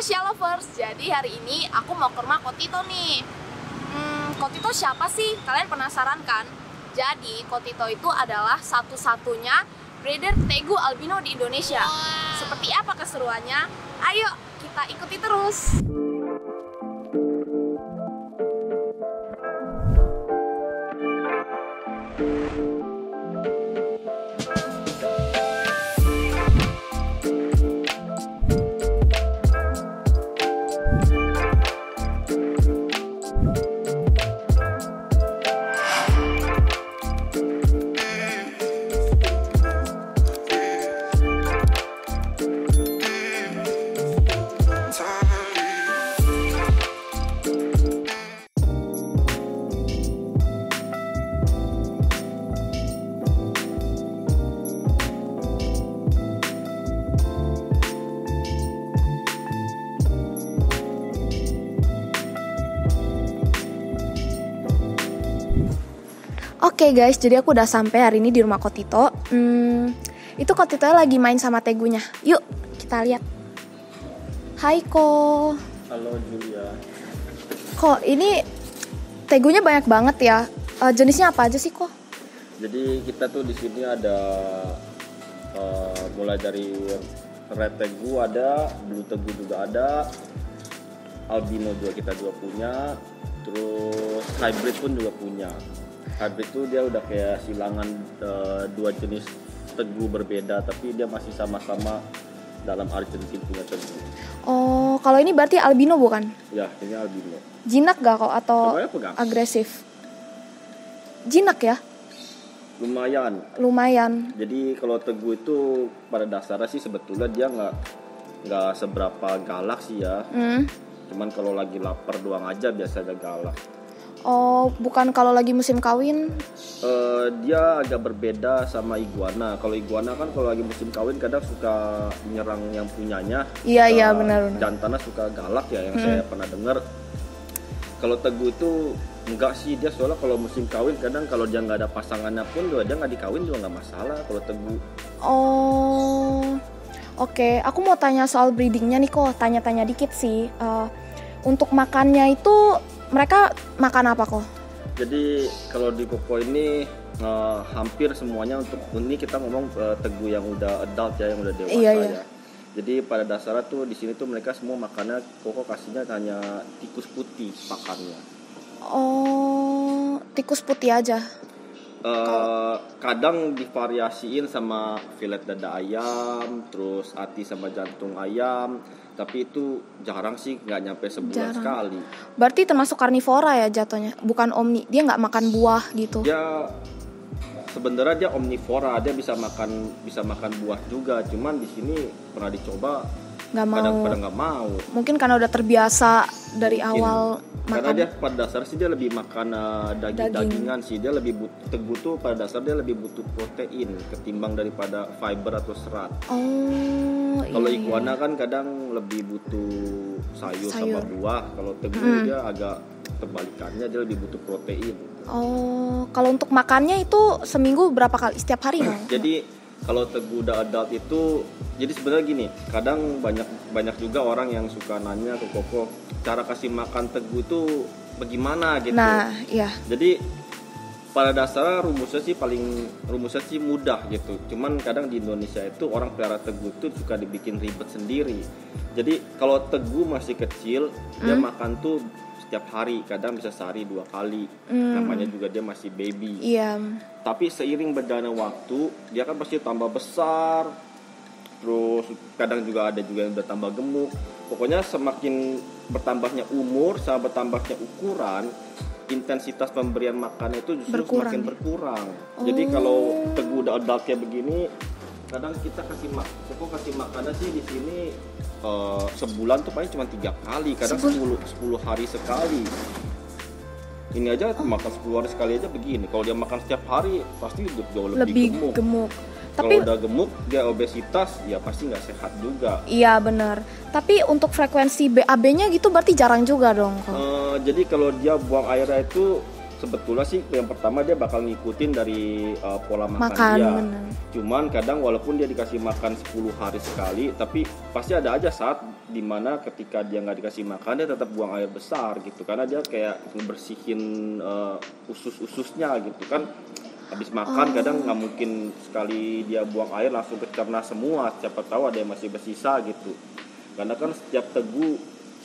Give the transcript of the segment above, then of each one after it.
Shea Lovers. Jadi hari ini aku mau ke rumah Kotito nih. Kotito siapa sih? Kalian penasaran kan? Jadi Kotito itu adalah satu-satunya breeder tegu albino di Indonesia. Seperti apa keseruannya? Ayo kita ikuti terus. Oke guys, jadi aku udah sampai hari ini di rumah Kotito. Itu Kotito lagi main sama tegunya. Yuk kita lihat. Hai Ko. Halo Julia. Ko, ini tegunya banyak banget ya. Jenisnya apa aja sih Ko? Jadi kita tuh di sini ada mulai dari red tegu ada, blue tegu juga ada, albino juga kita juga punya, terus hybrid pun juga punya. Hybrid itu dia udah kayak silangan dua jenis tegu berbeda, tapi dia masih sama-sama dalam Argentina punya tegu. Oh, kalau ini berarti albino bukan? Ya, ini albino. Jinak gak kok atau agresif? Jinak ya? Lumayan. Jadi kalau tegu itu pada dasarnya sih sebetulnya dia nggak seberapa galak sih ya. Cuman kalau lagi lapar doang aja biasanya galak. Oh, bukan kalau lagi musim kawin? Dia agak berbeda sama iguana. Kalau iguana kan kalau lagi musim kawin kadang suka menyerang yang punyanya. Iya benar. Jantannya suka galak ya yang saya pernah dengar. Kalau tegu itu enggak sih, dia soalnya kalau musim kawin kadang kalau dia nggak ada pasangannya pun dia nggak dikawin juga nggak masalah kalau tegu. Oh, oke. Aku mau tanya soal breedingnya nih kok. Tanya-tanya dikit sih. Untuk makannya itu mereka makan apa kok? Jadi kalau di Koko ini hampir semuanya untuk ini kita ngomong tegu yang udah adult ya, yang udah dewasa ya. Jadi pada dasarnya tuh di sini tuh mereka semua makannya Koko kasihnya hanya tikus putih pakannya. Oh, tikus putih aja. Kadang divariasiin sama filet dada ayam, terus hati sama jantung ayam. Tapi itu jarang sih, nggak nyampe sebulan sekali. Berarti termasuk karnivora ya jatuhnya, bukan omni. Dia nggak makan buah gitu. Dia sebenarnya dia omnivora, dia bisa makan buah juga. Cuman di sini pernah dicoba, pada nggak mau. Mungkin karena udah terbiasa dari awal makan. Karena dia pada dasar sih dia lebih makan dagingan sih. Dia lebih butuh tegu tuh pada dasar dia lebih butuh protein ketimbang daripada fiber atau serat. Kalau iguana kan kadang lebih butuh sayur sama buah. Kalau tegu dia agak kebalikannya, dia lebih butuh protein. Oh, kalau untuk makannya itu seminggu berapa kali? Setiap hari dong? Jadi kalau tegu udah adult itu, jadi sebenarnya gini, kadang banyak juga orang yang suka nanya ke Koko, cara kasih makan tegu itu bagaimana gitu. Nah, iya. Jadi pada dasarnya rumusnya sih mudah gitu. Cuman kadang di Indonesia itu orang pelihara tegu itu suka dibikin ribet sendiri. Jadi kalau tegu masih kecil, dia makan tuh setiap hari, kadang bisa sehari 2 kali. Namanya juga dia masih baby. Iya. Tapi seiring berjalannya waktu, dia kan pasti tambah besar. Terus kadang juga ada juga yang udah tambah gemuk. Pokoknya semakin bertambahnya umur sama bertambahnya ukuran, intensitas pemberian makannya itu justru semakin berkurang. Jadi kalau tegu udah adult kayak begini, kadang kita Koko kasih makannya sih di sini sebulan tuh paling cuma 3 kali, kadang 10 hari sekali. Ini aja makan 10 hari sekali aja begini. Kalau dia makan setiap hari pasti jauh lebih gemuk. Kalau udah gemuk dia obesitas, ya pasti nggak sehat juga. Iya benar. Tapi untuk frekuensi BAB-nya gitu berarti jarang juga dong. Jadi kalau dia buang airnya itu sebetulnya sih yang pertama dia bakal ngikutin dari pola makan Makan, dia. bener. Cuman kadang walaupun dia dikasih makan 10 hari sekali, tapi pasti ada aja saat dimana ketika dia nggak dikasih makan dia tetap buang air besar gitu, karena dia kayak ngebersihin usus-ususnya gitu kan. Habis makan kadang nggak mungkin sekali dia buang air langsung kecerna semua, siapa tahu ada yang masih bersisa gitu. Karena kan setiap tegu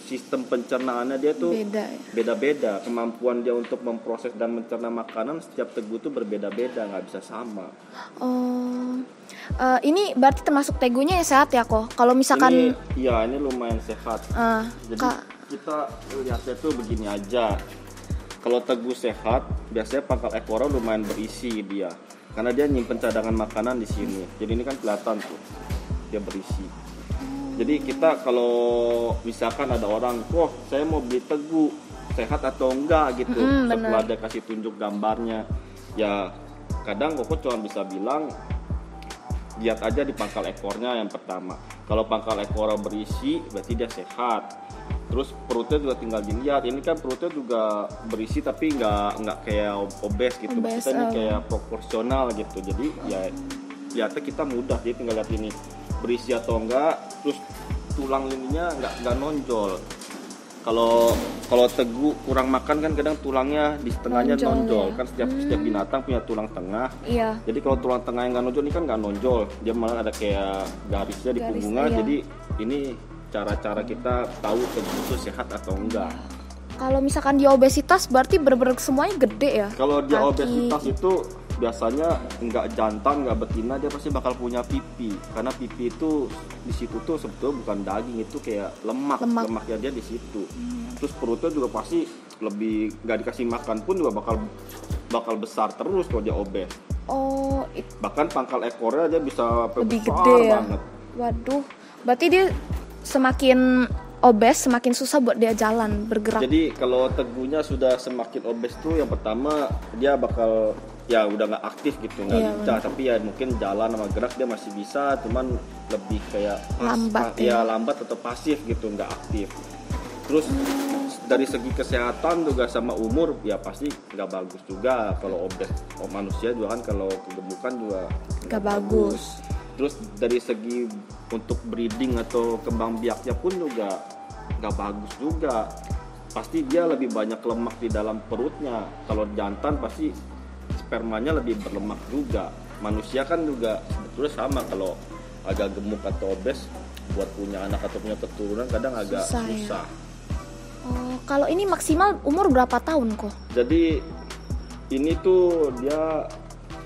sistem pencernaannya dia tuh Beda ya. beda-beda, kemampuan dia untuk memproses dan mencerna makanan setiap tegu tuh berbeda-beda, nggak bisa sama. Ini berarti termasuk tegunya yang sehat ya kok. Kalau misalkan Ini lumayan sehat. Jadi kita lihatnya tuh begini aja. Kalau tegu sehat, biasanya pangkal ekornya lumayan berisi dia, karena dia nyimpen cadangan makanan di sini. Jadi ini kan kelihatan tuh, dia berisi. Jadi kita kalau misalkan ada orang, saya mau beli tegu, sehat atau enggak gitu, setelah dia kasih tunjuk gambarnya, ya kadang Koko cuma bisa bilang lihat aja di pangkal ekornya yang pertama. Kalau pangkal ekornya berisi, berarti dia sehat. Terus perutnya juga tinggal dilihat. Ini kan perutnya juga berisi tapi nggak kayak obes gitu. Maksudnya ini kayak proporsional gitu. Jadi ya lihatnya kita mudah, jadi tinggal lihat ini berisi atau enggak. Terus tulang ininya nggak nonjol. Kalau tegu kurang makan kan kadang tulangnya di setengahnya nonjol ya. Kan setiap binatang punya tulang tengah. Iya. Jadi kalau tulang tengah yang nggak nonjol ini kan nggak nonjol, dia malah ada kayak garisnya di punggungnya. Iya. Jadi ini cara-cara kita tahu tegu itu sehat atau enggak. Kalau misalkan dia obesitas berarti bener-bener semuanya gede ya? Kalau dia obesitas itu biasanya enggak jantan, enggak betina, dia pasti bakal punya pipi. Karena pipi itu di situ tuh sebetulnya bukan daging, itu kayak lemaknya dia di situ. Terus perutnya juga pasti lebih, nggak dikasih makan pun juga bakal besar terus kalau dia obes. Bahkan pangkal ekornya aja bisa lebih besar gede ya? banget. Waduh, berarti dia semakin obes semakin susah buat dia jalan bergerak. Jadi kalau tegunya sudah semakin obes tuh yang pertama dia bakal ya udah nggak aktif gitu, nggak lincah, tapi ya mungkin jalan sama gerak dia masih bisa, cuman lebih kayak lambat atau pasif gitu, nggak aktif. Terus dari segi kesehatan juga sama umur ya pasti nggak bagus juga kalau obes. Manusia juga kan kalau kegemukan juga nggak bagus. Terus dari segi untuk breeding atau kembang biaknya pun juga nggak bagus juga. Pasti dia lebih banyak lemak di dalam perutnya. Kalau jantan pasti spermanya lebih berlemak juga. Manusia kan juga sebetulnya sama, kalau agak gemuk atau obes buat punya anak atau punya keturunan kadang agak susah. Kalau ini maksimal umur berapa tahun kok? Jadi ini tuh dia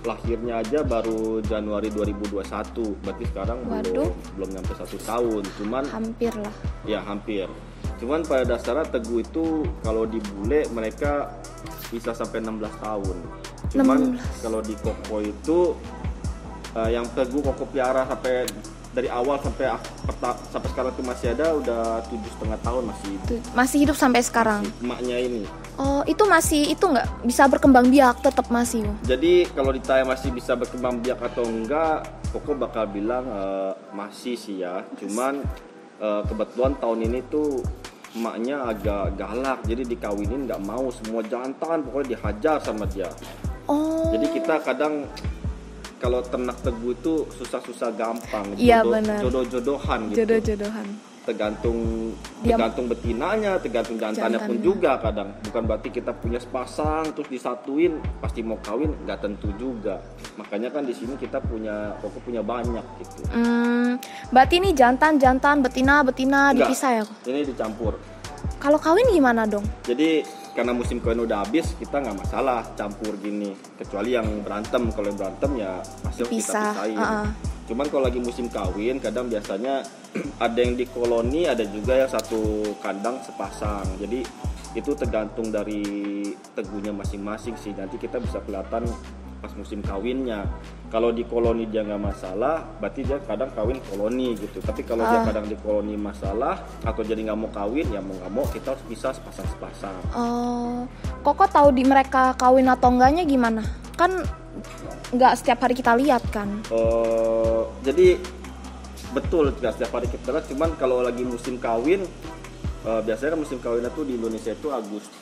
lahirnya aja baru Januari 2021, berarti sekarang belum nyampe 1 tahun, cuman hampir lah. Ya hampir. Cuman pada dasarnya tegu itu kalau di bule mereka bisa sampai 16 tahun. Cuman kalau di koko itu yang tegu koko piara sampai dari awal sampai sekarang itu masih ada, udah 7,5 tahun masih hidup sampai sekarang. Emaknya ini. Itu masih itu nggak bisa berkembang biak, tetap masih. Jadi kalau ditanya masih bisa berkembang biak atau enggak, Koko bakal bilang masih sih ya. Cuman kebetulan tahun ini tuh emaknya agak galak, jadi dikawinin nggak mau, semua jantan pokoknya dihajar sama dia. Jadi kita kadang kalau ternak tegu itu susah-susah gampang, jodoh-jodohan gitu. Jodoh-jodohan. Tergantung betinanya, tergantung jantannya pun juga kadang. Bukan berarti kita punya sepasang terus disatuin pasti mau kawin, nggak tentu juga. Makanya kan di sini kita punya banyak gitu. Berarti ini jantan, betina dipisah ya? Ini dicampur. Kalau kawin gimana dong? Jadi karena musim kawin udah habis, kita nggak masalah campur gini, kecuali yang berantem. Kalau yang berantem ya pasti kita pisahin. Cuman kalau lagi musim kawin, kadang biasanya ada yang di koloni, ada juga yang satu kandang sepasang. Jadi itu tergantung dari tegunya masing-masing sih. Nanti kita bisa kelihatan pas musim kawinnya. Kalau di koloni dia nggak masalah, berarti dia kadang kawin koloni gitu. Tapi kalau dia kadang di koloni masalah atau jadi nggak mau kawin, ya mau nggak mau kita harus pisah sepasang-sepasang. Koko tahu di mereka kawin atau enggaknya gimana? Kan nggak setiap hari kita lihat kan? Jadi betul nggak setiap hari kita lihat. Cuman kalau lagi musim kawin biasanya kan musim kawinnya tuh di Indonesia itu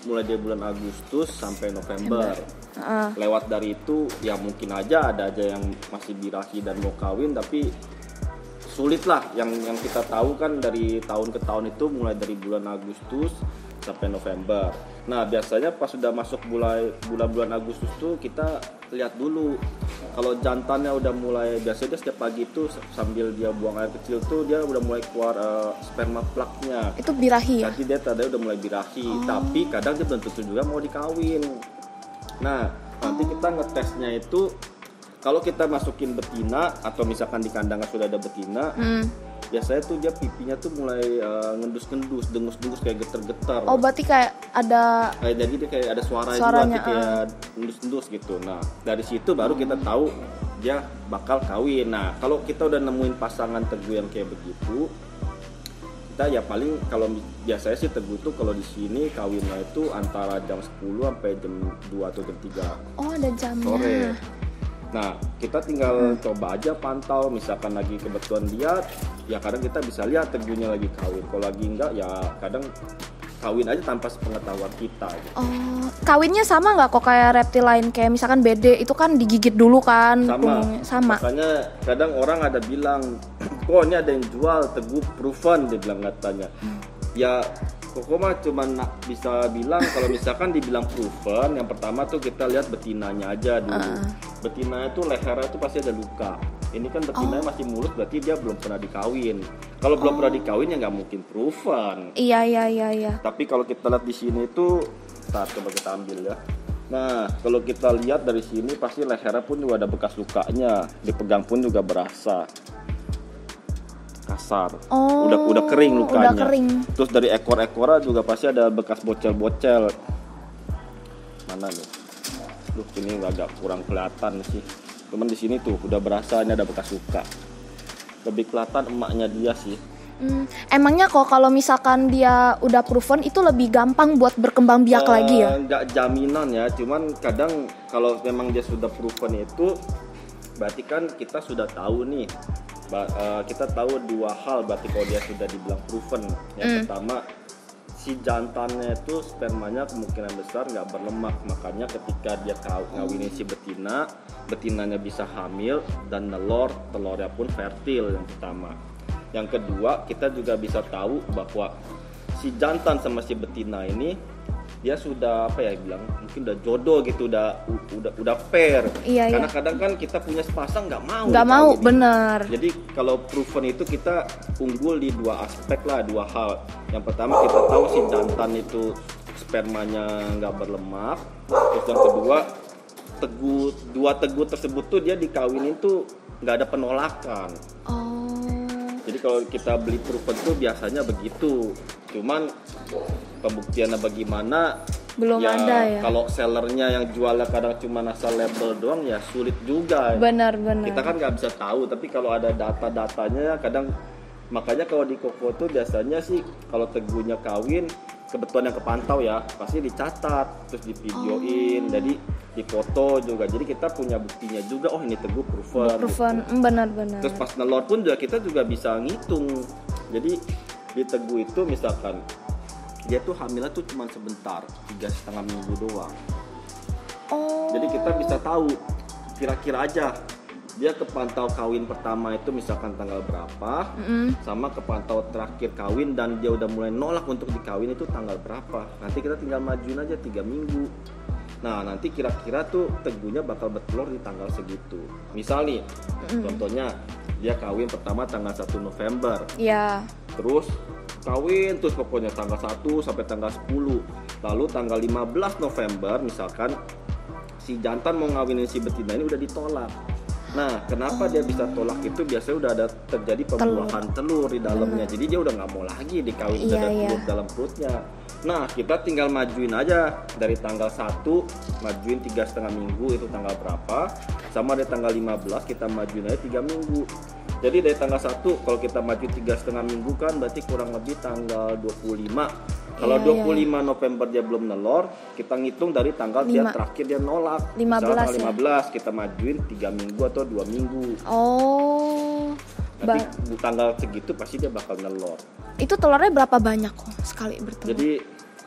mulai dari bulan Agustus sampai November. Lewat dari itu ya mungkin aja ada aja yang masih birahi dan mau kawin, tapi sulit lah. Yang kita tahu kan dari tahun ke tahun itu mulai dari bulan Agustus sampai November. Nah biasanya pas sudah masuk bulan-bulan Agustus tuh kita lihat dulu kalau jantannya udah mulai, biasanya dia setiap pagi itu sambil dia buang air kecil tuh dia udah mulai keluar sperma plaknya. Itu birahi ya? Jadi dia tadi udah mulai birahi, tapi kadang dia belum tentu juga mau dikawin. Nah nanti kita ngetesnya itu kalau kita masukin betina atau misalkan di kandangnya sudah ada betina, biasanya tuh dia pipinya tuh mulai ngendus-ngendus, dengus-dengus kayak getar-getar. Oh berarti kayak ada jadi dia kayak ada suaranya juga kayak ngendus-ngendus gitu. Nah dari situ baru kita tahu dia bakal kawin. Nah kalau kita udah nemuin pasangan teguh yang kayak begitu, kita ya paling kalau biasanya sih teguh tuh kalau di sini kawinnya itu antara jam 10 sampai jam 2 atau jam 3. Oh ada jamnya. Sore. Nah kita tinggal coba aja pantau, misalkan lagi kebetulan lihat, ya kadang kita bisa lihat teguhnya lagi kawin. Kalau lagi enggak ya kadang kawin aja tanpa sepengetahuan kita gitu. Oh, kawinnya sama nggak kok kayak reptil lain, kayak misalkan bede itu kan digigit dulu kan? Sama. Makanya kadang orang ada bilang, kok ini ada yang jual teguh proven, dia bilang katanya. Ya Koko mah cuma bisa bilang kalau misalkan dibilang proven, yang pertama tuh kita lihat betinanya aja dulu. Betinanya tuh lehernya tuh pasti ada luka. Ini kan betinanya masih mulus, berarti dia belum pernah dikawin. Kalau belum pernah dikawin ya nggak mungkin proven. Iya. Tapi kalau kita lihat di sini tuh, coba kita ambil ya. Nah kalau kita lihat dari sini pasti lehernya pun juga ada bekas lukanya, dipegang pun juga berasa kasar. Udah kering lukanya. Udah kering. Terus dari ekor-ekornya juga pasti ada bekas bocel-bocel. Mana nih? Ini agak kurang kelihatan sih. Cuman di sini tuh udah berasa ini ada bekas luka. Lebih kelihatan emaknya dia sih. Emangnya kok kalau misalkan dia udah proven itu lebih gampang buat berkembang biak lagi ya? Nggak jaminan ya. Cuman kadang kalau memang dia sudah proven itu, berarti kan kita sudah tahu nih. Kita tahu dua hal berarti kalau dia sudah dibilang proven. Yang pertama, si jantannya itu spermanya kemungkinan besar nggak berlemak, makanya ketika dia ngawinin si betinanya bisa hamil dan telurnya pun fertil, yang pertama. Yang kedua, kita juga bisa tahu bahwa si jantan sama si betina ini dia sudah mungkin udah jodoh gitu, udah pair. Iya. Karena kadang kan kita punya sepasang nggak mau bener. Jadi kalau proven itu kita unggul di dua aspek lah, dua hal. Yang pertama kita tahu si jantan itu spermanya nggak berlemak. Terus yang kedua dua teguh tersebut tuh dia dikawinin tuh nggak ada penolakan. Jadi kalau kita beli proven tuh biasanya begitu. Cuman pembuktiannya bagaimana? Belum ada ya. Kalau sellernya yang jualnya kadang cuma asal label doang ya sulit juga. Benar. Kita kan nggak bisa tahu. Tapi kalau ada data-datanya kadang, makanya kalau di Koko tuh biasanya sih kalau teguhnya kawin, kebetulan yang kepantau ya pasti dicatat, terus divideoin, jadi dipoto juga. Jadi kita punya buktinya juga. Oh ini teguh proven. Gitu. Benar. Terus pas nelor pun juga kita juga bisa ngitung. Jadi di teguh itu misalkan dia tuh hamilnya tuh cuma sebentar, 3,5 minggu doang. Jadi kita bisa tahu kira-kira aja dia kepantau kawin pertama itu misalkan tanggal berapa, sama kepantau terakhir kawin dan dia udah mulai nolak untuk dikawin itu tanggal berapa. Nanti kita tinggal majuin aja 3 minggu. Nah nanti kira-kira tuh teguhnya bakal bertelur di tanggal segitu. Misal nih, contohnya dia kawin pertama tanggal 1 November. Iya. Terus kawin terus pokoknya tanggal 1 sampai tanggal 10. Lalu tanggal 15 November misalkan si jantan mau ngawinin si betina ini udah ditolak. Nah, kenapa dia bisa tolak itu? Biasanya udah ada terjadi pembuahan telur di dalamnya. Jadi dia udah nggak mau lagi dikawin, udah ada telur dalam perutnya. Nah, kita tinggal majuin aja dari tanggal 1, majuin 3,5 minggu itu tanggal berapa, sama dari tanggal 15 kita majuin aja 3 minggu. Jadi dari tanggal 1 kalau kita maju 3,5 minggu kan berarti kurang lebih tanggal 25. Kalau 25 November dia belum nelor, kita ngitung dari tanggal dia terakhir dia nolak. 15 kita majuin 3 minggu atau 2 minggu. Nanti tanggal segitu pasti dia bakal nelor. Itu telurnya berapa banyak kok? sekali bertelur? Jadi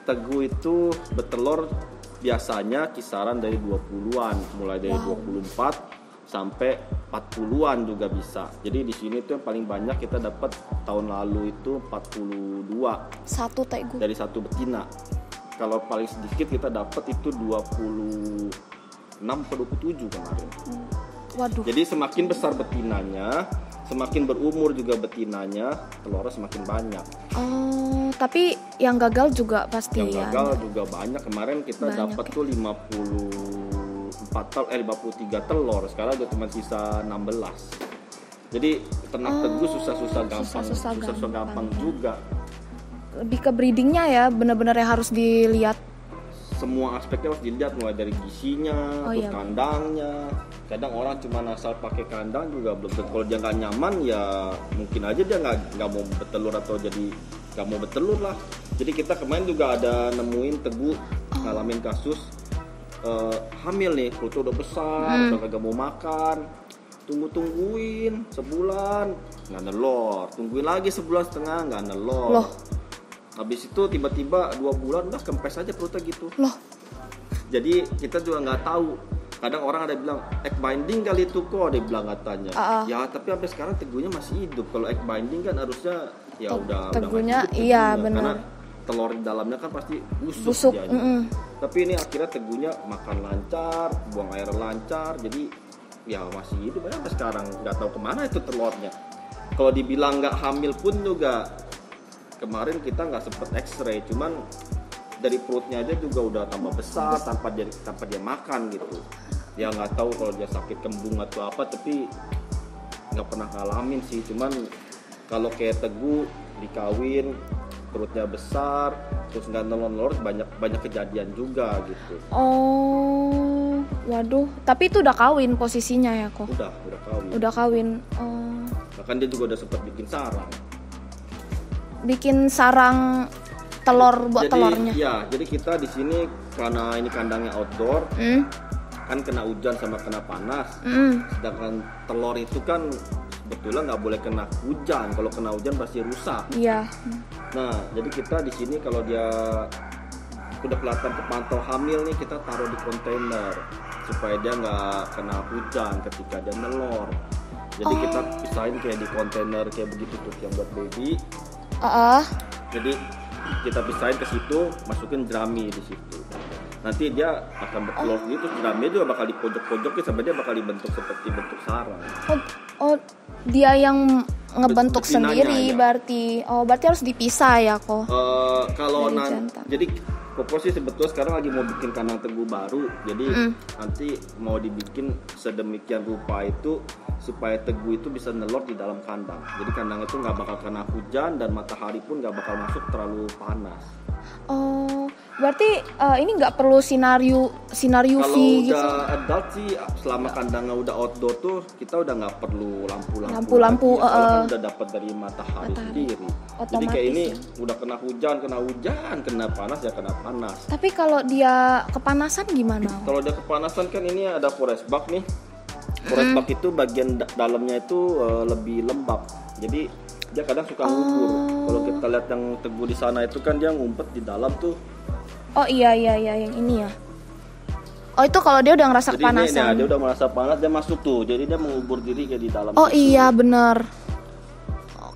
Tegu itu bertelur biasanya kisaran dari 20-an, mulai dari 24 sampai 40-an juga bisa. Jadi di sini tuh yang paling banyak kita dapat tahun lalu itu 42 Satu Tegu. dari satu betina. Kalau paling sedikit kita dapat itu 26 atau 27 kemarin. Waduh. Jadi semakin besar betinanya, semakin berumur juga betinanya, telurnya semakin banyak. Oh, tapi yang gagal juga pasti Yang ya. gagal juga banyak. Kemarin kita Banyak dapat ya. tuh 53 telur. Sekarang udah cuma sisa 16. Jadi ternak Tegu susah-susah gampang ya. juga. Lebih ke breedingnya ya, benar-benar yang harus dilihat. Semua aspeknya harus dilihat, mulai dari gizinya, terus iya. kandangnya. Kadang orang cuma asal pakai kandang juga belum tentu. Kalau dia nggak nyaman ya mungkin aja dia nggak mau bertelur atau jadi nggak mau bertelur lah. Jadi kita kemarin juga ada nemuin Tegu ngalamin kasus hamil nih, perutnya udah besar, udah kagak mau makan. Tungguin sebulan nggak nelor, tungguin lagi sebulan setengah nggak nelor. Loh. Habis itu tiba-tiba 2 bulan udah kempes aja perutnya gitu. Loh. Jadi kita juga nggak tahu. Kadang orang ada bilang egg binding kali itu kok, dia bilang katanya. Ya tapi sampai sekarang Tegunya masih hidup. Kalau egg binding kan harusnya ya udah Tegunya nggak hidup iya Tegunya. benar. Karena telur di dalamnya kan pasti Busuk. dianya. Tapi ini akhirnya Tegunya makan lancar, buang air lancar, jadi ya masih hidup ya sampai sekarang. Nggak tahu kemana itu telurnya. Kalau dibilang nggak hamil pun juga, kemarin kita nggak sempet X-ray, cuman dari perutnya aja juga udah tambah besar tanpa dia makan gitu. Ya nggak tahu kalau dia sakit kembung atau apa, tapi nggak pernah ngalamin sih. Cuman kalau kayak Tegu dikawin perutnya besar terus nggak nelor banyak kejadian juga gitu. Oh, waduh. Tapi itu udah kawin posisinya ya kok? Udah kawin. Udah kawin. Oh. Bahkan dia juga udah sempat bikin sarang. Bikin sarang telur buat telurnya. Iya, jadi kita di sini karena ini kandangnya outdoor, kan kena hujan sama kena panas. Sedangkan telur itu kan sebetulnya nggak boleh kena hujan. Kalau kena hujan pasti rusak. Iya. Nah, jadi kita di sini kalau dia udah kelihatan kepantau hamil nih, kita taruh di kontainer supaya dia nggak kena hujan ketika dia nelor. Jadi kita pisahin kayak di kontainer kayak begitu tuh yang buat baby. Jadi kita pisahin ke situ, masukin jerami di situ. Nanti dia akan bertelur gitu, jerami juga bakal di pojok-pojoknya sampai dia bakal dibentuk seperti bentuk sarang. Oh, dia yang ngebentuk Betinanya, sendiri ya. berarti. Oh, berarti harus dipisah ya kok. Kalau Dari nanti, jantan. jadi Koko sih sebetulnya sekarang lagi mau bikin kandang Tegu baru. Jadi nanti mau dibikin sedemikian rupa itu supaya Tegu itu bisa nelor di dalam kandang. Jadi kandang itu nggak bakal kena hujan dan matahari pun nggak bakal masuk terlalu panas. Oh, berarti ini nggak perlu sinar UV Kalau gitu. udah adult sih, selama kandangnya udah outdoor tuh kita udah nggak perlu Lampu-lampu, lagi. Kalau kan udah dapat dari matahari sendiri. Otomatis Jadi kayak ini ya. udah kena hujan, kena panas ya kena panas. Tapi kalau dia kepanasan gimana? Kalau dia kepanasan kan ini ada forest bug nih. Forest bug itu bagian dalamnya itu lebih lembab. Jadi dia kadang suka ngubur. Kalau kita lihat yang Tegu di sana itu kan dia ngumpet di dalam tuh. Oh iya yang ini ya. Oh itu kalau dia udah ngerasa Jadi kepanasan. dia udah merasa panas, dia masuk tuh. Jadi dia mengubur diri kayak di dalam. Oh situ. iya benar.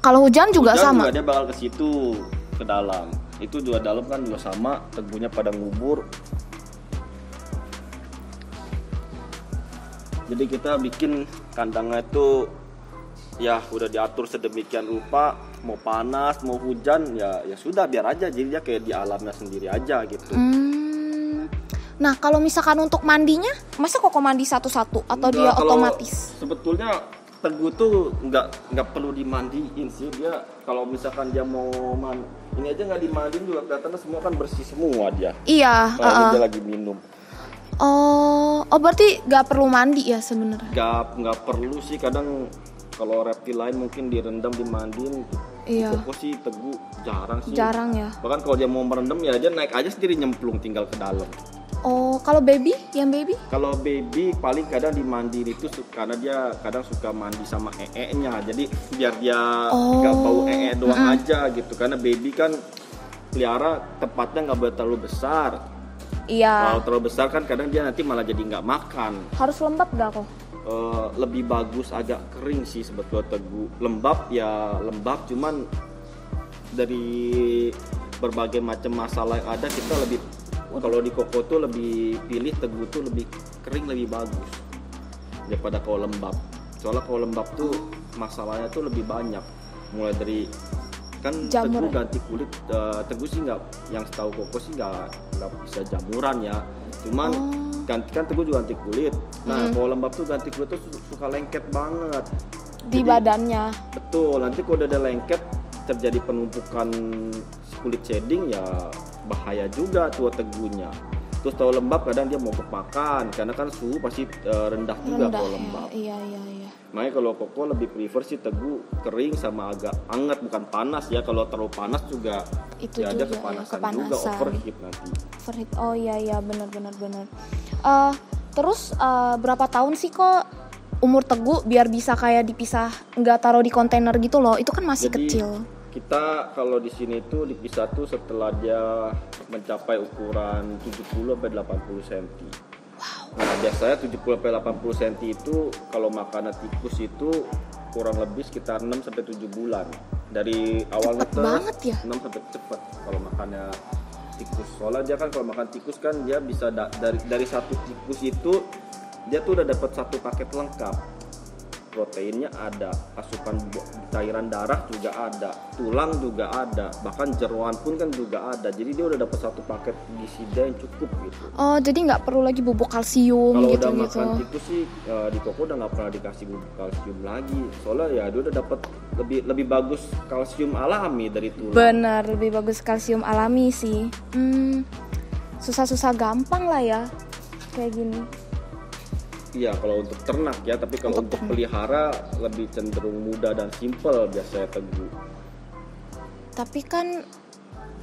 Kalau hujan juga sama. Juga dia bakal ke situ, ke dalam. Itu juga dalam kan juga sama, Tegunya pada ngubur. Jadi kita bikin kandangnya itu ya udah diatur sedemikian rupa, mau panas mau hujan ya sudah biar aja, jadi dia kayak di alamnya sendiri aja gitu. Nah kalau misalkan untuk mandinya, masa Koko mandi satu-satu atau dia otomatis? Sebetulnya Tegu tuh nggak perlu dimandiin sih, dia kalau misalkan dia mau ini aja nggak dimandiin juga kelihatannya semua kan bersih semua dia. Iya. Ini dia lagi minum. Oh berarti nggak perlu mandi ya sebenarnya? Nggak perlu sih, kadang kalau reptil lain mungkin direndam dimandiin. Iya. Koko sih Tegu jarang sih. Jarang ya. Bahkan kalau dia mau merendam ya dia naik aja sendiri nyemplung tinggal ke dalam. Oh kalau baby, yang baby? Kalau baby paling kadang dimandiin itu karena dia kadang suka mandi sama ee-nya. Jadi biar dia nggak bau ee doang aja gitu. Karena baby kan pelihara tempatnya nggak boleh terlalu besar. Iya. Kalau terlalu besar kan kadang dia nanti malah jadi nggak makan. Harus lembab gak kok? Lebih bagus agak kering sih sebetulnya Teguh. Lembab ya lembab, cuman dari berbagai macam masalah yang ada kita lebih, kalau di koko tuh lebih pilih Teguh tuh lebih kering lebih bagus daripada kalau lembab. Soalnya kalau lembab tuh masalahnya tuh lebih banyak, mulai dari kan Jamur. Teguh ganti kulit. Teguh sih nggak, yang setahu koko sih nggak bisa jamuran ya, cuman ganti kan Teguh juga ganti kulit. Nah kalau lembab tuh ganti kulit tuh suka lengket banget Di jadi, badannya. betul, nanti kalau udah ada lengket terjadi penumpukan kulit shading ya bahaya juga tuh Teguhnya. Terus kalau lembab kadang dia mogok makan karena kan suhu pasti rendah juga kalau lembab. Iya. Makanya kalau koko lebih prefer sih Teguh kering sama agak hangat, bukan panas ya. Kalau terlalu panas juga Itu ya juga ada kepanasan ya, juga, overheat nanti. Overheat. Oh iya benar. Terus berapa tahun sih kok umur Teguh biar bisa kayak dipisah, nggak taruh di kontainer gitu loh? Itu kan masih Jadi, kecil. Kita kalau di sini tuh dipisah tuh setelah dia mencapai ukuran 70 sampai 80 cm. Nah, biasanya 70 sampai 80 cm itu kalau makanan tikus itu kurang lebih sekitar 6 sampai 7 bulan. Dari awal Cepet netes banget ya? 6 sampai cepet kalau makannya tikus. Soalnya dia kan kalau makan tikus kan dia bisa dari satu tikus itu dia tuh udah dapat satu paket lengkap. Proteinnya ada, asupan cairan darah juga ada, tulang juga ada, bahkan jeroan pun kan juga ada. Jadi dia udah dapat satu paket gizi dia yang cukup gitu. Oh jadi nggak perlu lagi bubuk kalsium Kalau gitu udah gitu. makan tikus sih di koko udah nggak pernah dikasih bubuk kalsium lagi. Soalnya ya dia udah dapat lebih bagus kalsium alami dari tulang. Bener, lebih bagus kalsium alami sih. Susah-susah gampang lah ya kayak gini. Iya kalau untuk ternak ya, tapi kalau untuk pelihara lebih cenderung mudah dan simpel biasanya Teguh. Tapi kan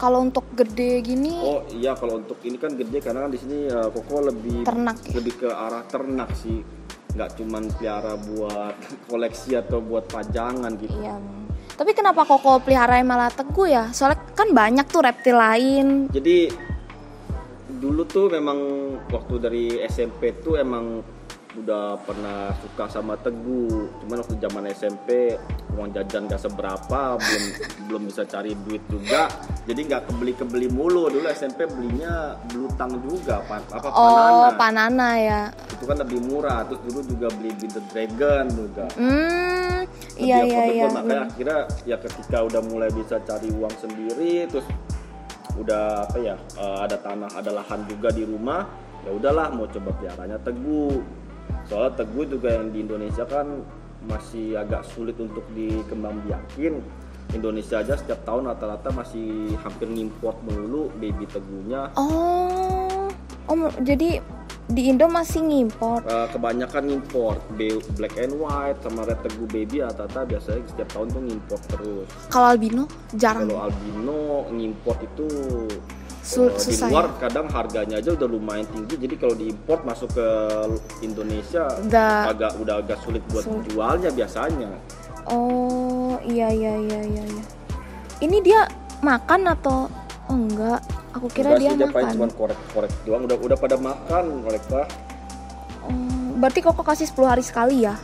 kalau untuk gede gini, Oh iya kalau untuk ini kan gede karena kan di sini koko lebih ternak ya? lebih ke arah ternak sih, nggak cuman pelihara buat koleksi atau buat pajangan gitu. Iya. Tapi kenapa koko pelihara malah Teguh ya? Soalnya kan banyak tuh reptil lain. Jadi dulu tuh memang waktu dari SMP tuh emang udah pernah suka sama Teguh, cuman waktu zaman SMP uang jajan gak seberapa, belum bisa cari duit juga, jadi nggak kebeli mulu. Dulu SMP belinya belutang juga, Oh, panana. panana ya. Itu kan lebih murah. Terus dulu juga beli The Dragon juga. Iya. Makanya akhirnya ya ketika udah mulai bisa cari uang sendiri, terus udah ada tanah, ada lahan juga di rumah, ya udahlah mau coba peliharanya Teguh. Soalnya Teguh juga yang di Indonesia kan masih agak sulit untuk dikembangbiakin. Indonesia aja setiap tahun rata-rata masih hampir ngimport melulu baby Teguhnya. Oh, jadi di Indo masih ngimpor. Kebanyakan ngimport black and white sama red Teguh baby rata-rata biasanya setiap tahun tuh ngimport terus. Kalau albino jarang. Kalau albino ngimport itu di Susah luar ya? kadang harganya aja udah lumayan tinggi, jadi kalau diimport masuk ke Indonesia udah agak sulit buat jualnya biasanya. Oh iya. Ini dia makan atau enggak? Aku kira dia makan. makan. Cuma korek doang, udah pada makan mereka. Berarti koko kasih 10 hari sekali ya?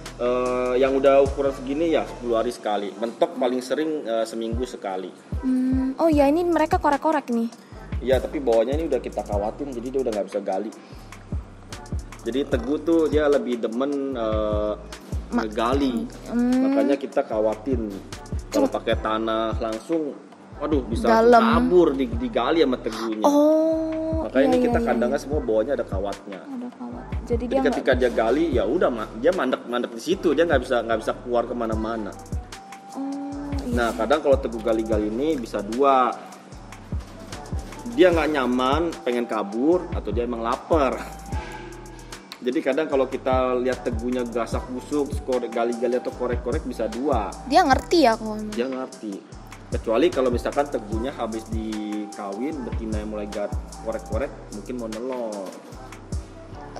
Yang udah ukuran segini ya 10 hari sekali. Mentok paling sering seminggu sekali. Oh iya, ini mereka korek-korek nih. Iya, tapi bawahnya ini udah kita kawatin, jadi dia udah nggak bisa gali. Jadi Teguh tuh dia lebih demen ngegali, makanya kita kawatin. Kalau pakai tanah langsung, waduh bisa kabur digali sama Teguhnya. Oh. Makanya ini kita kandangnya semua bawahnya ada kawatnya. Ada kawat. Jadi ketika dia gali, ya udah dia mandek di situ, dia nggak bisa keluar kemana-mana. Iya. Nah kadang kalau Teguh gali-gali ini bisa dua. Dia nggak nyaman, pengen kabur, atau dia emang lapar. Jadi kadang kalau kita lihat Teguhnya gasak busuk, gali-gali atau korek-korek bisa dua. Dia ngerti ya kok? Dia ngerti. Kecuali kalau misalkan Teguhnya habis dikawin, betina yang mulai korek-korek, mungkin mau nelor.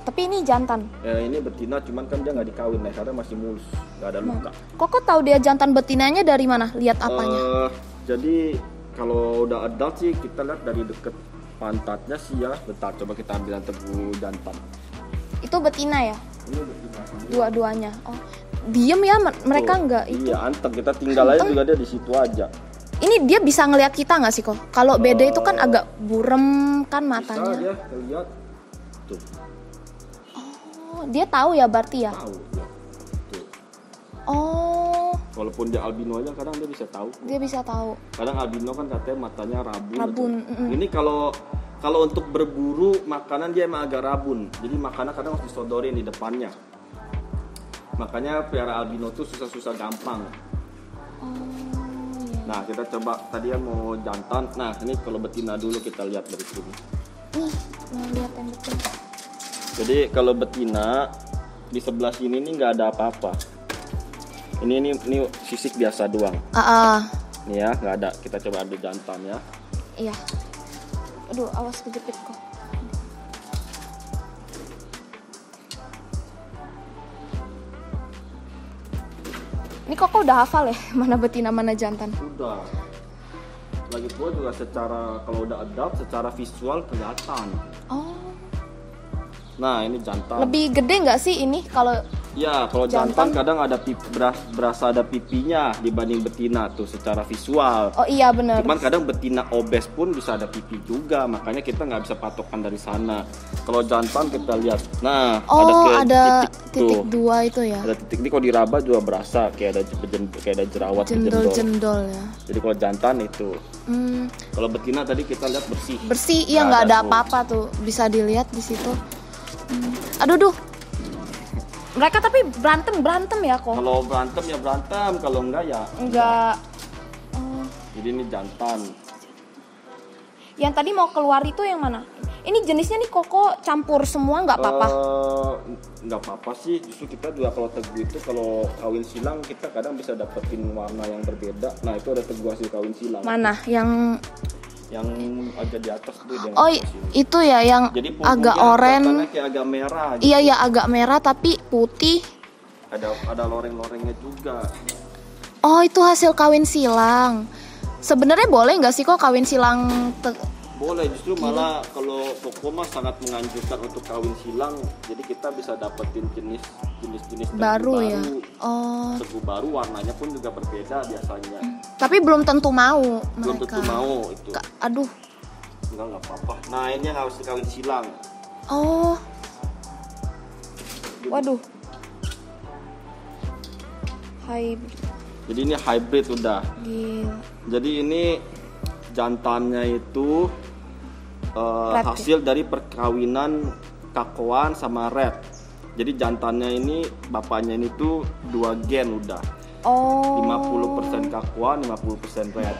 Tapi ini jantan. Ini betina, cuman kan dia nggak dikawin, karena masih mulus, nggak ada luka. Kok tahu dia jantan betinanya dari mana? Lihat apanya? Jadi kalau udah adult sih kita lihat dari deket pantatnya sih ya. Bentar, coba kita ambil yang tegu jantan. Itu betina ya? Ini betina. Dua-duanya. Oh, diem ya mereka Tuh, nggak itu. Iya, anteng. Kita tinggal aja juga dia di situ aja. Ini dia bisa ngelihat kita nggak sih kok? Kalau beda itu kan agak burem kan matanya. Bisa dia lihat. Tuh, Oh, dia tahu ya berarti ya? tahu dia. Tuh. Oh, Walaupun dia albino aja kadang dia bisa tahu. dia bisa tahu. Kadang albino kan katanya matanya rabun. Rabun, Gitu. Ini kalau untuk berburu makanan dia emang agak rabun. Jadi makanan kadang harus disodorin di depannya. Makanya pelihara albino tuh susah-susah gampang. Oh, iya. Nah, kita coba tadi yang mau jantan. Nah, ini kalau betina dulu kita lihat dari sini. Nih, mau lihat yang betina. Jadi kalau betina di sebelah sini nih nggak ada apa-apa. Ini sisik biasa doang. Nih ya, nggak ada. Kita coba ambil jantan ya. Iya. Aduh, awas kejepit kok. Ini kok udah hafal ya mana betina mana jantan? Udah. Lagi pula juga secara kalau udah adult secara visual kelihatan. Oh. Nah, ini jantan. Lebih gede nggak sih ini kalau Ya, kalau jantan kadang ada berasa ada pipinya dibanding betina tuh secara visual. Oh iya benar. Cuman kadang betina obes pun bisa ada pipi juga, makanya kita nggak bisa patokan dari sana. Kalau jantan kita lihat, nah ada tuh. titik 2 itu ya. Ada titik ini kalau diraba juga berasa kayak ada jerawat di jendol. Jendol ya. Jadi kalau jantan itu. Kalau betina tadi kita lihat bersih. Bersih, iya nggak ada apa-apa tuh, bisa dilihat di situ. Aduh. Mereka tapi berantem ya kok? Kalau berantem ya berantem, kalau enggak ya enggak. Oh. Jadi ini jantan. Yang tadi mau keluar itu yang mana? Ini jenisnya nih koko campur semua nggak apa-apa? Nggak apa-apa sih. Justru kita juga kalau tegu itu kalau kawin silang kita kadang bisa dapetin warna yang berbeda. Nah itu ada tegu hasil kawin silang. Mana? Yang agak di atas tuh. Oh itu ya yang jadi agak oranye. Kayak agak merah. Gitu. Iya ya agak merah tapi putih. Ada loreng-lorengnya juga. Oh itu hasil kawin silang. Sebenarnya boleh nggak sih kok kawin silang? Boleh, justru malah kalau Koko mah sangat menganjurkan untuk kawin silang. Jadi kita bisa dapetin jenis tegu baru ya. Oh. Tegu baru warnanya pun juga berbeda biasanya. Tapi belum tentu mau Belum mereka. tentu mau itu. Aduh. Enggak apa-apa. Nah, ini yang harus dikawin silang. Oh. Waduh. Hybrid. Jadi ini hybrid udah. Gila. Jadi ini jantannya itu hasil dari perkawinan kakoan sama red. Jadi jantannya ini bapaknya ini tuh 2 gen udah. Oh. 50% kakoan, 50% red.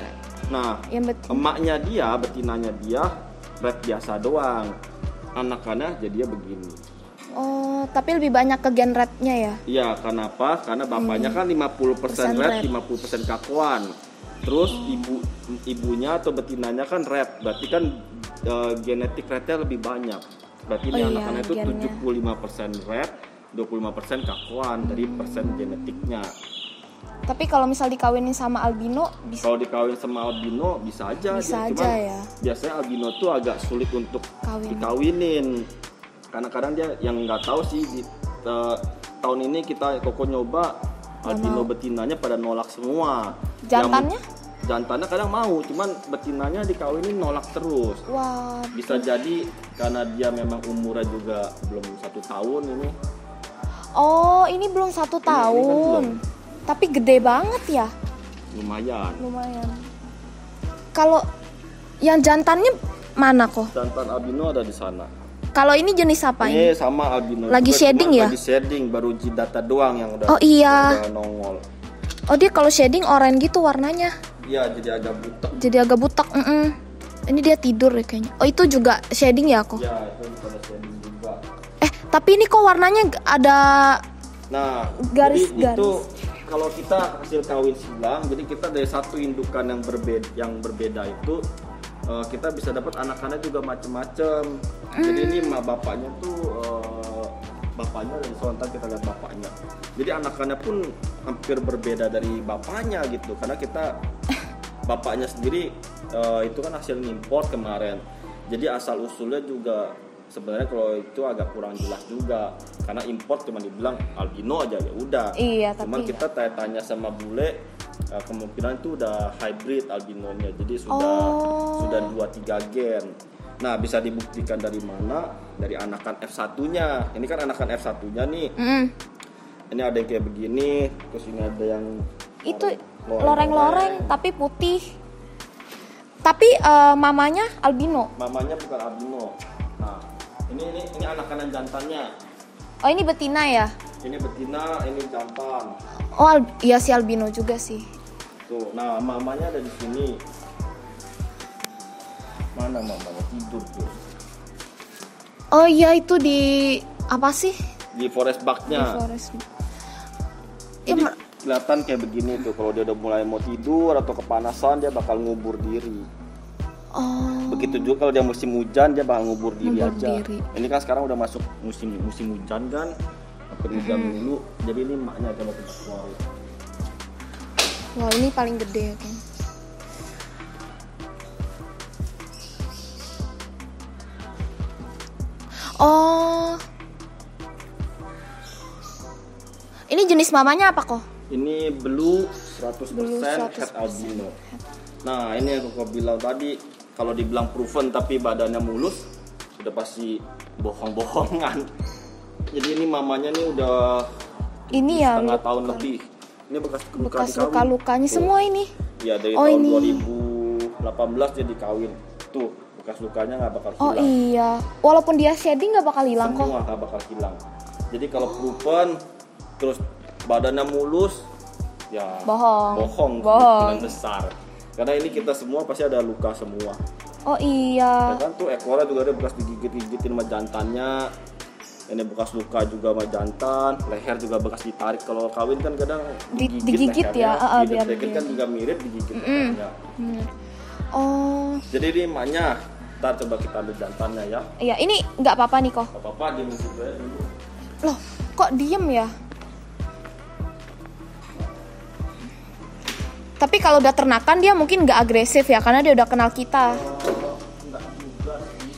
Nah, emaknya dia, betinanya dia red biasa doang. Anakannya jadinya begini. Oh, tapi lebih banyak ke gen rednya ya? Iya, kenapa? Karena bapaknya kan 50% red, 50% kakoan. Terus ibunya atau betinanya kan red, berarti kan genetik rednya lebih banyak. Berarti ini anakannya itu gennya. 75% red, 25% kakoan dari persen genetiknya. Tapi kalau misal dikawinin sama albino bisa? Kalau dikawin sama albino bisa aja. Bisa aja cuman ya. Biasanya albino tuh agak sulit untuk dikawinin. Karena kadang dia yang nggak tahu sih tahun ini Koko nyoba albino betinanya pada nolak semua. Jantannya? Jantannya kadang mau, cuman betinanya dikawinin nolak terus. Wah. Bisa jadi karena dia memang umurnya juga belum 1 tahun ini. Oh, ini belum 1 tahun. Tapi gede banget ya? Lumayan. Kalau yang jantannya mana kok? Jantan albino ada di sana. Kalau ini jenis apa ini? Ini sama albino. Lagi juga, shading ya? Lagi shading, baru jidata doang yang udah. Oh iya. Udah nongol. Oh dia kalau shading oranye gitu warnanya? Iya, jadi agak butek. Ini dia tidur ya kayaknya. Oh itu juga shading ya kok? Iya, itu pada shading juga. Tapi ini kok warnanya ada garis. Itu kalau kita hasil kawin silang, jadi kita dari satu indukan yang berbeda itu kita bisa dapat anakannya juga macam-macam. Jadi ini bapaknya tuh bapaknya dari Sontan kita lihat bapaknya. Jadi anakannya pun hampir berbeda dari bapaknya gitu, karena kita bapaknya sendiri itu kan hasil import kemarin. Jadi asal usulnya juga sebenarnya kalau itu agak kurang jelas juga karena import cuma dibilang albino aja ya udah. Iya, Cuman tapi kita tanya sama bule kemungkinan itu udah hybrid albinonya. Jadi sudah 2-3 gen. Nah, bisa dibuktikan dari mana? Dari anakan F1-nya. Ini kan anakan F1-nya nih. Ini ada yang kayak begini, terus ini ada yang itu loreng-loreng tapi putih. Tapi mamanya albino. Mamanya bukan albino. Nah, ini anakan yang jantannya. Oh, ini betina ya? Ini betina, ini jantan. Oh, iya si albino juga sih. Tuh, nah mamanya ada di sini. Mana mamanya? Tidur tuh. Oh iya, itu di apa sih? Di forest Di bug-nya. forest. Jadi kelihatan kayak begini tuh, kalau dia udah mulai mau tidur atau kepanasan dia bakal ngubur diri. Oh. Begitu juga kalau dia musim hujan dia bakal ngubur diri Ngubur aja. diri. Ini kan sekarang udah masuk musim hujan kan, hampir hujan dulu. Jadi ini maknya coba kita keluarin. Wah, ini paling gede ya kan. Oh. Ini jenis mamanya apa kok? Ini blue 100% Blue head 100% albino. Nah, ini yang aku bilang tadi, kalau dibilang proven tapi badannya mulus, udah pasti bohong-bohongan. Jadi ini mamanya nih udah Ini ya setengah tahun lebih. Ini bekas luka-lukanya semua ini. Ya dari Oh, tahun ini. 2018 dia dikawin. Tuh, bekas lukanya nggak bakal Oh hilang. iya, walaupun dia shedding nggak bakal hilang kok. Semua nggak bakal hilang. Jadi kalau proven terus badannya mulus, ya Bohong. kemungkinan besar. Karena ini kita semua pasti ada luka semua. Oh iya. Ya kan tuh ekornya juga ada bekas digigit-gigitin sama jantannya. Ini bekas luka juga sama jantan, leher juga bekas ditarik. Kalau kawin kan kadang Digigit ya, biar Digigit dia. kan juga mirip digigit lehernya. Oh Jadi ini emaknya. Ntar coba kita ambil jantannya ya. iya, ini nggak apa-apa nih kok. Gak apa-apa, diem situ aja dulu. Loh, kok diem ya? Tapi kalau udah ternakan dia mungkin nggak agresif ya, karena dia udah kenal kita. Enggak juga sih.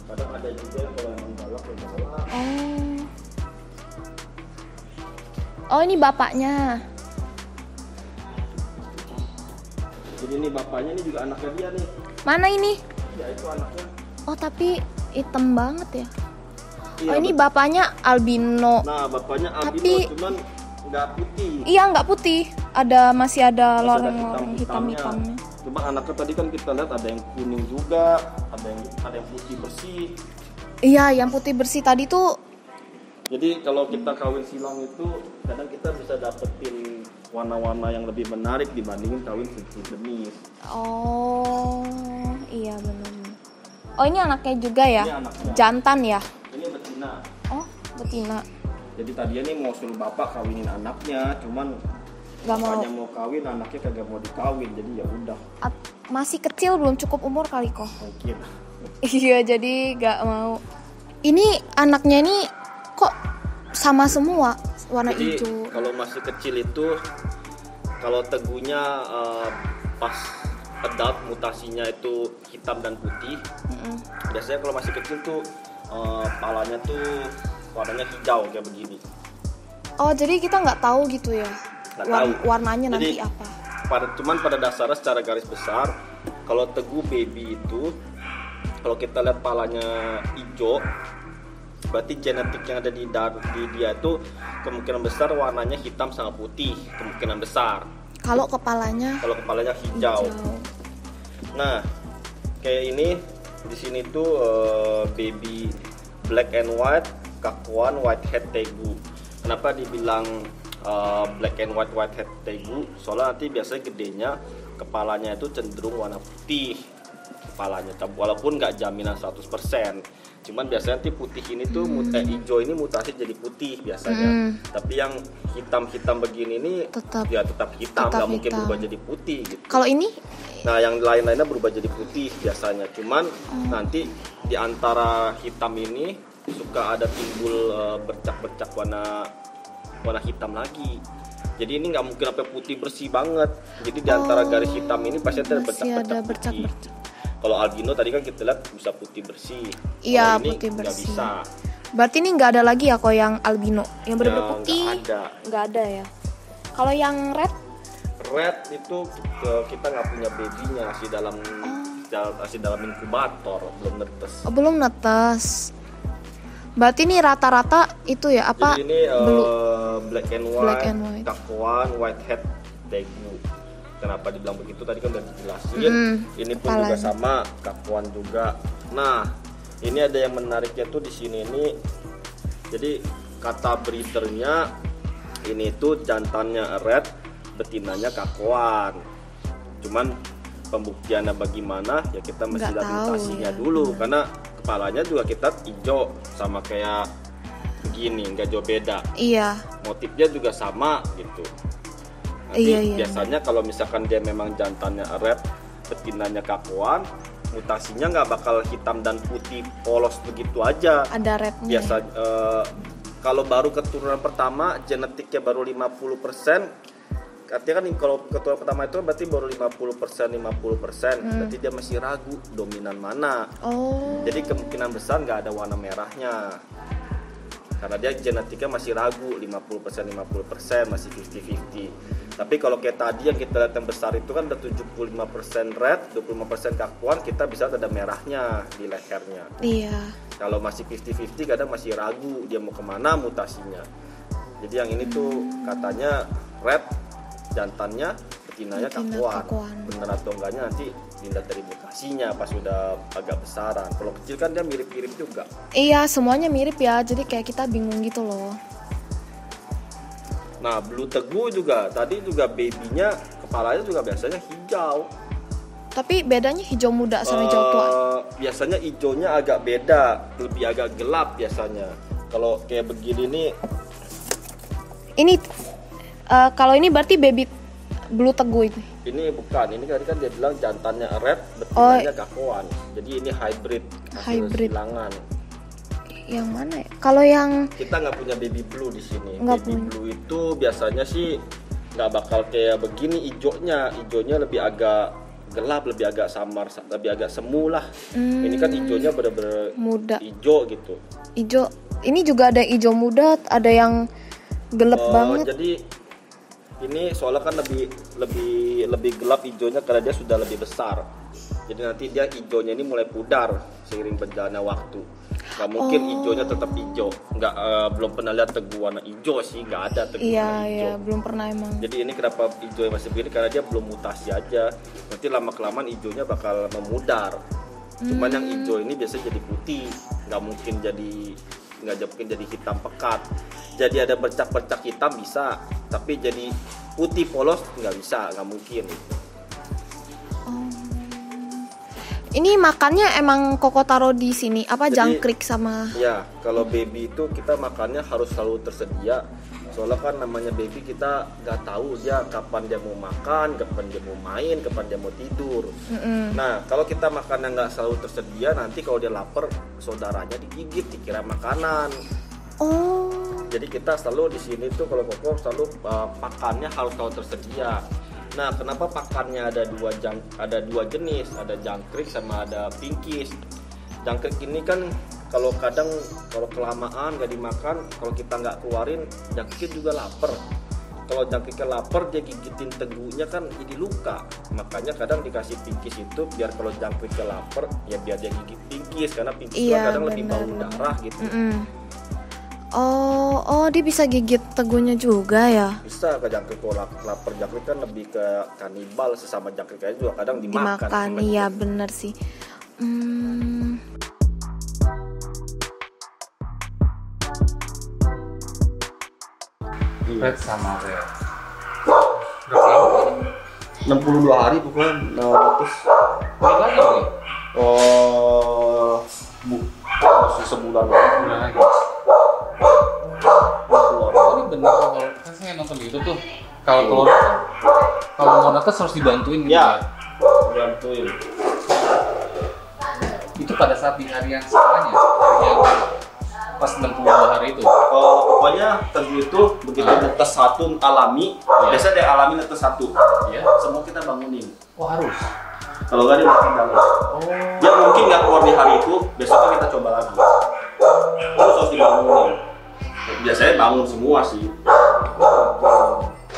Kadang ada juga yang kalau emang galak ya galak. Oh, ini bapaknya. Jadi ini bapaknya, ini juga anaknya dia nih. Mana ini? Ya itu anaknya. Oh, tapi hitam banget ya. Iya, Oh, ini bapaknya albino. Nah, bapaknya albino Tapi- cuman nggak putih. Iya, nggak putih. Masih ada Masih ada loreng-loreng hitam-hitamnya. Cuma anaknya tadi kan kita lihat ada yang kuning juga, ada yang putih bersih. Iya, yang putih bersih tadi tuh. Jadi kalau kita kawin silang itu kadang kita bisa dapetin warna-warna yang lebih menarik dibandingin kawin sejenis. Oh, iya benar. Oh, ini anaknya juga ya? Ini anaknya. Jantan ya? Ini betina. Oh, betina. Jadi tadinya nih mau suruh bapak kawinin anaknya, cuman Gak mau. bapaknya mau kawin, anaknya kagak mau dikawin. Jadi ya udah, Masih kecil, belum cukup umur kali kok. mungkin. Iya, jadi gak mau. Ini anaknya ini kok sama semua warna Jadi hijau. kalau masih kecil itu, kalau tegunya pas adult mutasinya itu hitam dan putih. Biasanya kalau masih kecil tuh palanya tuh warnanya hijau kayak begini. Oh, jadi kita nggak tahu gitu ya? Nggak tahu. Warnanya Jadi, nanti apa? Cuman pada dasarnya secara garis besar, kalau tegu baby itu, kalau kita lihat palanya hijau, berarti genetik yang ada di dia itu kemungkinan besar warnanya hitam sama putih, kemungkinan besar. Kalau kepalanya Kalau kepalanya hijau. Nah, kayak ini di sini tuh baby black and white kakuan whitehead tegu. Kenapa dibilang black and white head tegu? Soalnya nanti biasanya gedenya kepalanya itu cenderung warna putih kepalanya, walaupun nggak jaminan 100%. Cuman biasanya nanti putih ini tuh hijau ini mutasi jadi putih biasanya. Tapi yang hitam-hitam begini ini Tetap hitam, tetap nggak mungkin hitam. berubah jadi putih gitu. Kalau ini Nah, yang lain-lainnya berubah jadi putih biasanya. Cuman nanti di antara hitam ini suka ada timbul bercak-bercak warna hitam lagi. Jadi ini nggak mungkin sampai putih bersih banget. Jadi di antara garis hitam ini pasti ada bercak-bercak putih. Kalau albino tadi kan kita lihat bisa putih bersih. Iya, ini putih nggak bersih. bisa. Berarti ini nggak ada lagi ya kok yang albino, yang benar-benar Ya, putih. nggak ada ya. Kalau yang red? Red itu kita nggak punya babynya, masih dalam inkubator, belum netes. Oh, belum netes. Berarti ini rata-rata itu ya apa? Jadi ini black and white. Kakuan, white head, daegu. Kenapa dibilang begitu tadi kan udah dijelasin. Ini pun juga sama, kakuan juga. Nah, ini ada yang menariknya tuh di sini nih. Jadi kata breedernya ini tuh jantannya red, betinanya kakuan. Cuman pembuktiannya bagaimana ya kita mesti lihat mutasinya dulu, karena kepalanya juga kita hijau sama kayak begini, nggak jauh beda. Iya. Motifnya juga sama gitu. Nanti biasanya kalau misalkan dia memang jantannya red, betinanya kakuan, mutasinya nggak bakal hitam dan putih polos begitu aja. Ada rednya. Biasa kalau baru keturunan pertama genetiknya baru 50%. Artinya kan kalau keturunan pertama itu berarti baru 50%. Berarti dia masih ragu dominan mana. Jadi kemungkinan besar nggak ada warna merahnya. Karena dia genetiknya masih ragu 50%, masih 50-50. Tapi kalau kayak tadi yang kita lihat yang besar itu kan udah 75% red, 25% kakuan, kita bisa ada merahnya di lehernya. Iya. Kalau masih 50-50 kadang masih ragu dia mau kemana mutasinya. Jadi yang ini tuh katanya red, jantannya, betinanya kakuan. Bener atau enggaknya nanti dilihat dari mutasinya pas sudah agak besaran. Kalau kecil kan dia mirip-mirip juga. Iya, semuanya mirip ya. Jadi kayak kita bingung gitu loh. Nah, blue tegu juga tadi juga babynya kepalanya juga biasanya hijau. Tapi bedanya hijau muda sama hijau tua? Biasanya hijaunya agak beda, lebih agak gelap biasanya. Kalau kayak begini nih. Ini kalau ini berarti baby blue tegu ini. Ini bukan, ini tadi kan dia bilang jantannya red, betinanya kakuan. Jadi ini hybrid, silangan. Yang mana ya? Kalau yang kita nggak punya baby blue di sini. Baby blue itu biasanya sih nggak bakal kayak begini hijaunya. Hijaunya lebih agak gelap, lebih agak samar, lebih agak semu lah. Ini kan hijaunya bener-bener muda. Hijau gitu. Hijau. Ini juga ada hijau muda, ada yang gelap banget. Jadi ini soalnya kan lebih gelap hijaunya karena dia sudah lebih besar. Jadi nanti dia hijaunya ini mulai pudar seiring berjalannya waktu. Gak mungkin hijaunya tetap hijau. Belum pernah lihat tegu warna hijau sih, nggak ada tegu warna hijau. Iya, belum pernah emang. Jadi ini kenapa hijaunya masih begini karena dia belum mutasi aja. Nanti lama kelamaan hijaunya bakal memudar. Cuman yang hijau ini biasanya jadi putih, nggak mungkin jadi hitam pekat. Jadi ada bercak-bercak hitam bisa, tapi jadi putih polos nggak bisa, nggak mungkin. Ini makannya emang Koko taruh di sini apa jangkrik sama? Ya, kalau baby itu kita makannya harus selalu tersedia. Soalnya kan namanya baby kita nggak tahu dia kapan dia mau makan, kapan dia mau main, kapan dia mau tidur. Nah, kalau kita makannya nggak selalu tersedia, nanti kalau dia lapar, saudaranya digigit, dikira makanan. Jadi kita selalu di sini tuh kalau Koko selalu pakannya harus selalu tersedia. Nah, kenapa pakannya ada dua jenis, ada jangkrik sama ada pinkies. Jangkrik ini kan kalau kelamaan nggak dimakan, kalau kita nggak keluarin, jangkriknya juga lapar. Kalau jangkriknya lapar, dia gigitin tegunya kan jadi luka. Makanya kadang dikasih pinkies itu biar kalau jangkriknya lapar, ya biar dia gigit pinkies karena pinkies kadang lebih bau darah gitu. Dia bisa gigit tegunya juga ya? Bisa, ke jangkrik kalau lapar jangkrik kan lebih ke kanibal, sesama jangkrik aja juga kadang dimakan. Iya bener sih. Red sama red. Berapa lama? 62 hari pokoknya terus. Lagi nih? Masih sebulan lagi. Ini bener kalau kan saya nonton di YouTube tuh. Kalau telur kalau mau netes harus dibantuin gitu ya. Bantuin. Itu pada saat di hari yang setelahnya. pas 62 hari itu. Pokoknya telur itu begitu netes satu alami, biasanya dia alami netes satu. Iya. Semua kita bangunin. Oh harus. Kalau nggak dia makin dalam. Oh. Dia mungkin nggak keluar di hari itu, besoknya kita coba lagi. Terus harus dibangunin. Biasanya bangun semua sih.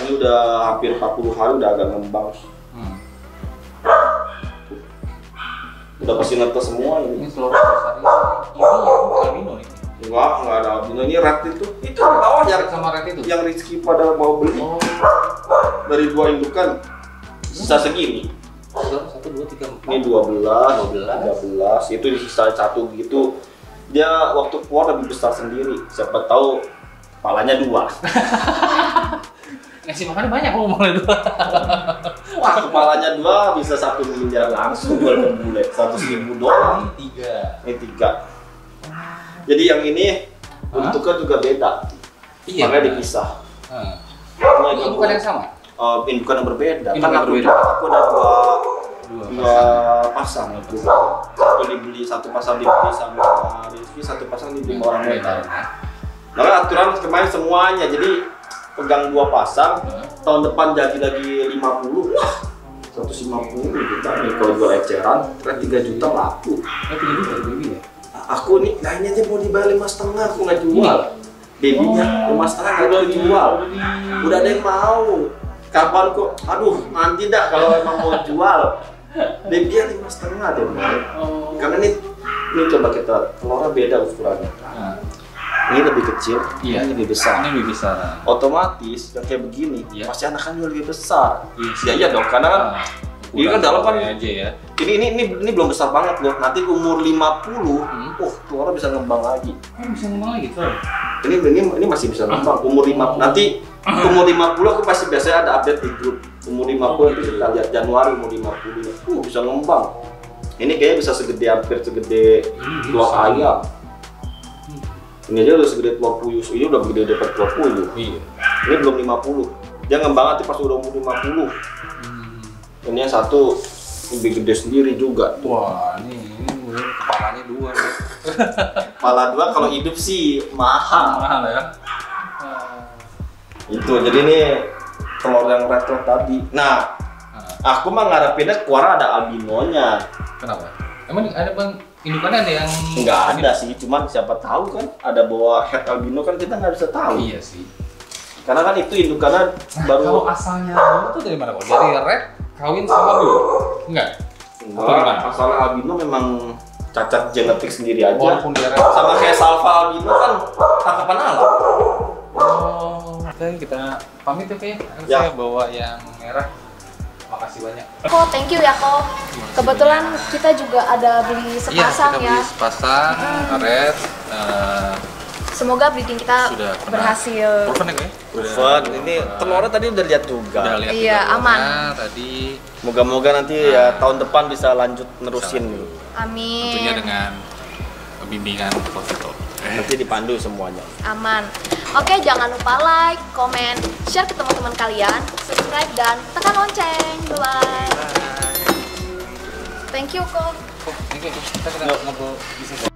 Ini udah hampir 40 hari udah agak ngembang. Udah pasti netes semua ini. Ini telur besar ini yang albino nih. Enggak ada albino. Ini red itu di bawah yang Sama red itu. yang Rizky pada mau beli. Oh. Dari 2 indukan sisa segini. 1, 2, 3, 4. Ini 12, 13, itu disisa 1 gitu. Dia waktu keluar lebih besar sendiri. Siapa tahu kepalanya 2. Ngasih makannya banyak kok mulai 2. Wah, kepalanya 2 bisa 1 miliar langsung kalau bule. 100.000 doang. Ini 3. Ini 3. Jadi yang ini bentuknya juga beda. Iya. Makanya dipisah. Ini bukan yang sama. Indukan yang berbeda. Indukan yang berbeda. Aku ada dua pasang. pasang itu. Satu pasang dibeli sama Rizky, satu pasang dibeli sama orang lain. Makanya aturan kemarin semuanya. Jadi pegang 2 pasang, tahun depan jadi lagi 50. Wah, 150 juta nih kalau jual eceran, 3 juta laku. 3 juta baby ya? Aku nih lainnya aja mau dibayar 5,5, aku nggak jual. Babynya 5,5 nggak jual. Udah ada yang mau. Kapan kok? Aduh, nanti dah kalau emang mau jual. Babynya 5,5 deh mau. Karena ini coba kita telurnya beda ukurannya. Ini lebih kecil, Iya. ini lebih besar. Ini lebih besar. Otomatis yang kayak begini, Iya. pasti anakannya lebih besar. Iya. Iya dong, karena kan ini kan dalam kan aja ya. ini belum besar banget loh. Nanti umur 50, telurnya bisa ngembang lagi. Oh, bisa ngomong lagi tuh. Ini masih bisa ngembang. Umur 50 nanti umur 50 aku pasti biasanya ada update di grup. Umur 50 itu kita lihat Januari umur 50. Bisa ngembang. Ini kayaknya bisa hampir segede telur ayam. Ini aja udah segede telur puyuh. Ini udah gede dapat telur puyuh. Iya. Ini belum 50. Dia ngembang nanti pas udah umur 50. Ini yang satu lebih gede sendiri juga. Wah, ini kepalanya 2 nih. Kepala 2 kalau hidup sih mahal. Mahal ya. Itu jadi ini telur yang red tadi. Nah, aku mah ngarepinnya keluar ada albinonya. Kenapa? Emang ada bang indukannya ada yang Nggak ada sih, cuman siapa tahu kan ada bawa head albino kan kita nggak bisa tahu. Iya sih. Karena kan itu indukannya baru. Kalau asalnya albino tuh dari mana kok? Dari red kawin sama blue? Enggak. Atau gimana? Masalah albino memang cacat genetik sendiri aja. Walaupun dia red. Sama kayak salva albino kan tangkapan alam. Oh, oke kita pamit ya Kak. Ya. Saya bawa yang merah. Makasih banyak. Ko, thank you ya Ko. Kebetulan kita juga ada beli sepasang kita ya. beli sepasang red. Semoga breeding kita Sudah pernah berhasil. Proven ya Kak? Fun, ini telurnya tadi udah lihat juga. Udah lihat Iya, juga aman. telurnya Tadi Moga-moga nanti ya tahun depan bisa lanjut nerusin. tentunya Amin. dengan bimbingan foto. Nanti dipandu semuanya. Aman. Oke, jangan lupa like, komen, share ke teman-teman kalian, subscribe dan tekan lonceng. Bye. Thank you Ko. Oh, ini Kak, kita ngobrol bisnis.